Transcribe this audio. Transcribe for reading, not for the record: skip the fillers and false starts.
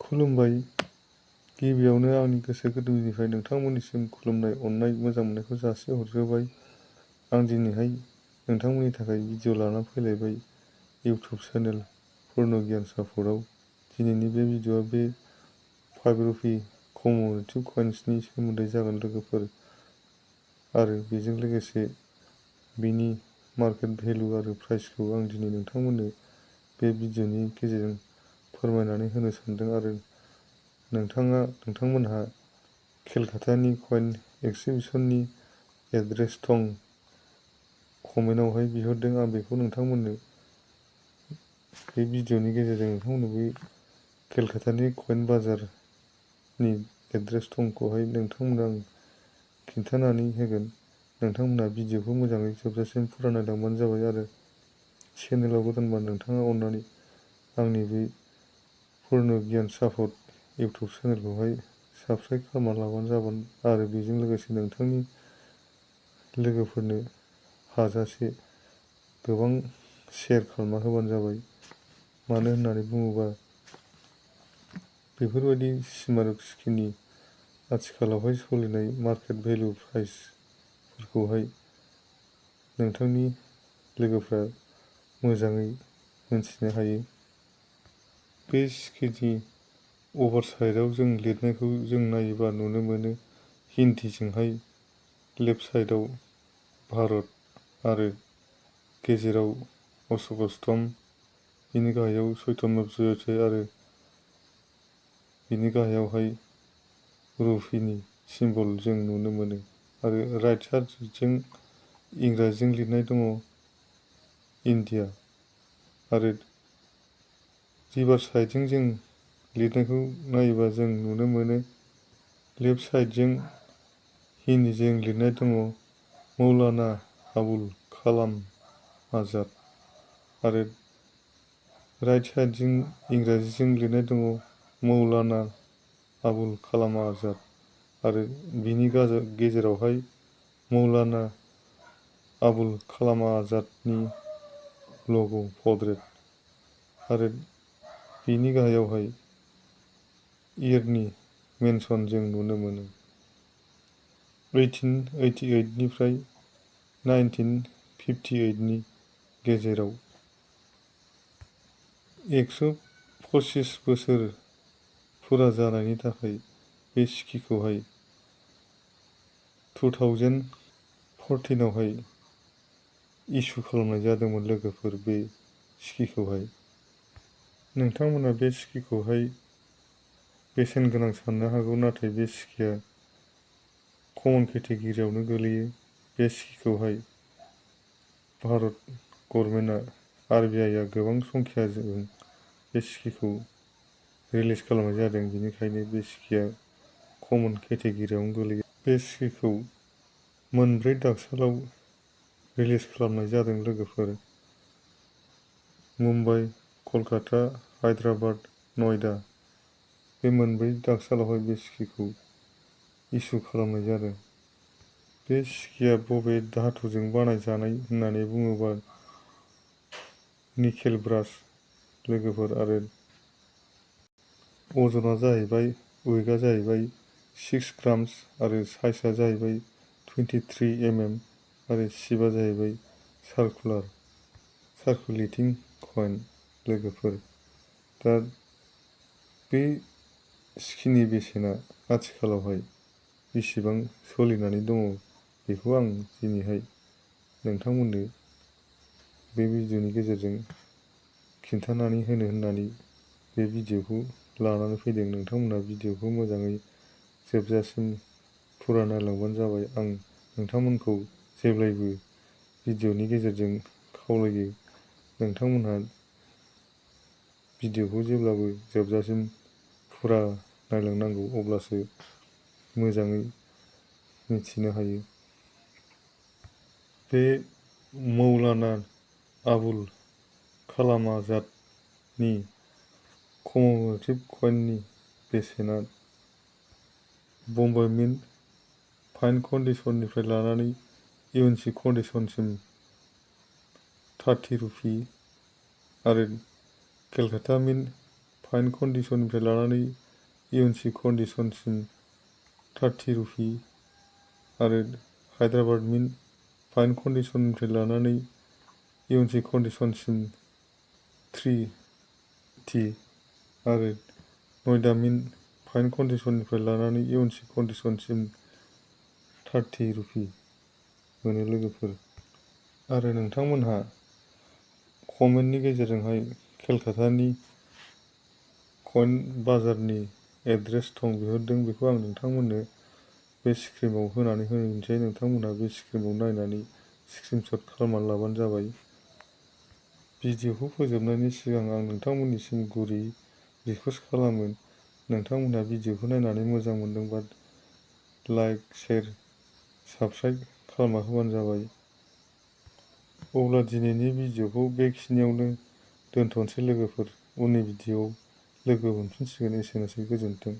खुलुमबाय। गिबियावनो आंनि गोसो गोरबोनिफ्राय नोंथांमोननिसिम खुलुमनाय, अननाय, मोजां मोननायखौ जासिहरग्रोबाय। आं दिनैहाय नोंथांमोननि थाखाय भिडिअ' लाना फैलायबाय इउटुब चेनेल पुर्न गियान सापर्टआव। दिनैनि बे भिडिअ'आ बे 5 रुपि कमेमरेटिभ कइन्सनि सोमोन्दै जागोन लोगोफोर, आरो बेजों लोगोसे बिनि मार्केट भेलु आरो प्राइसखौ आं दिनै नोंथांमोननो बे भिडिअ'नि गेजेरजों फोरमायनानै होनो सानदों। आरो नोंथांमोनहा केलकातानि कइन एक्सिबिशननि एड्रेस दं, कमेन्टआवहाय बिहरदों। आं बेखौ नोंथांमोननो बे भिडिअ'नि गेजेरजों नोंथांमोननो बे केलकातानि कइन बाजारनि एड्रेस दंखौहाय नोंथांमोननो आं खिन्थानानै होगोन। नोंथांमोनहा भिडिअ'खौ मोजाङै जोबजासिम फुरा नायलांबानो जाबाय। आरो चेनेलाव गोदानबा नोंथाङा अननानै आंनि बे पुर्न गियान सापर्ट इउटुब चेनेलखौहाय साबस्क्राइब खालामना लाबानो जागोन। आरो बेजों लोगोसे नोंथांनि लोगोफोरनो हाजासे गोबां शेयार खालामना होबानो जाबाय। मानो होननानै बुङोबा बेफोरबायदि स्मार्ट स्किननि आथिखालावहाय सोलिनाय मार्केट भेलु प्राइसफोरखौहाय नोंथांनि लोगोफ्रा मोजाङै मिन्थिनो हायो। बे स्किननि अभारसाइडआव जों लिरनायखौ जों नायोबा नुनो मोनो हिन्दीजोंहाय लेफ्ट साइडआव भारत आरो गेजेराव अश'क स्तम्भ, बिनि गाहायाव चैतन्य जयते आरो बिनि गाहायावहाय रुपिनि सिम्बल जों नुनो मोनो। आरो राइट साइडजों इंराजिजों लिरनाय दङ इन्डिया, आरो रिभार्स साइडजों जों लिरनायखौ नायोबा जों नुनो मोनो लेफ्ट साइडजों हिन्दीजों लिरनाय दङ मौलाना आबुल कालाम आजाद, आरो राइट साइडजों इंराजिजों लिरनाय दङ मौलाना आबुल कालाम आजाद, आरो बिनि गेजेरावहाय मौलाना आबुल कालाम आजादनि लग' पर्ट्रेट, आरो बिनि गाहायावहाय इयरनि मेनसन जों नुनो मोनो। 1888 निफ्राय 1958 नि गेजेराव 125 बोसोर फुरा जानायनि थाखाय बे सिकिखौहाय 2014 आवहाय इसु खालामनाय जादोंमोन लोगोफोर। बे सिकिखौहाय नोंथांमोना बे सिकिखौहाय बेसेन गोनां साननो हागौ, नाथाय बे सिकिया कमन केटेगरियावनो गोलैयो। बे सिकिखौहाय भारत गभर्नमेन्टआ RBI आ गोबां संख्याजों बे सिकिखौ रिलिज खालामनाय जादों, बेनिखायनो बे सिकिया कमन केटेगरियावनो गोलैयो। बे सिकिखौ मोनब्रै दाकसालाव रिलिज खालामनाय जादों लोगोफोर। मुम्बाइ, कलकाता, हायद्राबाद, नयडा, बे मोनब्रै दाकसालावहाय बे सिकिखौ इसु खालामनाय जादों। बे सिकिया बबे धातुजों बानायजानाय होननानै बुङोबा निकेल ब्रास लोगोफोर, आरो अजना जाहैबाय, वेटआ जाहैबाय 6 ग्राम्स, आरो साइजआ जाहैबाय 23 mm, आरो शिपआ जाहैबाय सार्कुलेटिं कइन लोगोफोर। दा बे सिकिनि बेसेना आथिखालावहाय बेसेबां सोलिनानै दङ बेखौ आं दिनैहाय नोंथांमोननो बे भिडिअ'नि गेजेरजों खिन्थानानै होनो होननानै बे भिडिअ'खौ लानानै फैदों। नोंथांमोना भिडिअ'खौ मोजाङै जोबजासिम फुरा नायलांबानो जाबाय। आं नोंथांमोनखौ जेब्लायबो भिडिअ'नि गेजेरजों खावलायो, नोंथांमोनहा भिडिअ'खौ जेब्लाबो जोबजासिम फुरा नायलांनांगौ, अब्लासो मोजाङै मिथिनो हायो। बे मौलाना आबुल कालाम आजादनि कमेमरेटिभ कइननि बेसेना बम्बाइ मिन्ट फाइन कन्डिसननिफ्राय लानानै UNC कन्डिसनसिम 30 रुपि, आरो केलकाता मिन्ट फाइन कन्डिसननिफ्राय लानानै इउएनसि कन्डिसनसिम 30 रुपि आरो हायद्राबाद मिन्ट फाइन कन्डिसननिफ्राय लानानै इउएनसि कन्डिसनसिम 3T आरो नयडा मिन्ट फाइन कन्डिसननिफ्राय लानानै इउएनसि कन्डिसनसिम 30 रुपि मोनो लोगोफोर। आरो नोंथांमोनहा कमेन्टनि गेजेरजोंहाय केलकातानि कइन बाजारनि एड्रेस दं बिहरदों, बेखौ आं नोंथांमोननो बे स्क्रिनाव होनानै होनोसै। नोंथांमोनहा बे स्क्रिनाव नायनानै स्क्रिनशट खालामनानै लाबानो जाबाय। भिडिअखौ फोजोबनायनि सिगां आं नोंथांमोननिसिम गुरैयै रिकुवेस्ट खालामो, नोंथांमोनहा भिडिअखौ नायनानै मोजां मोनदोंबा लाइक, शेयार, साबस्क्राइब खालामना होबानो जाबाय। अब्ला दिनैनि भिडिअखौ बेखिनियावनो दोनथ'नोसै लोगोफोर। उननि भिडिअआव लोगो मोनफिनसिगोन। एसेनोसै, गोजोन्थों।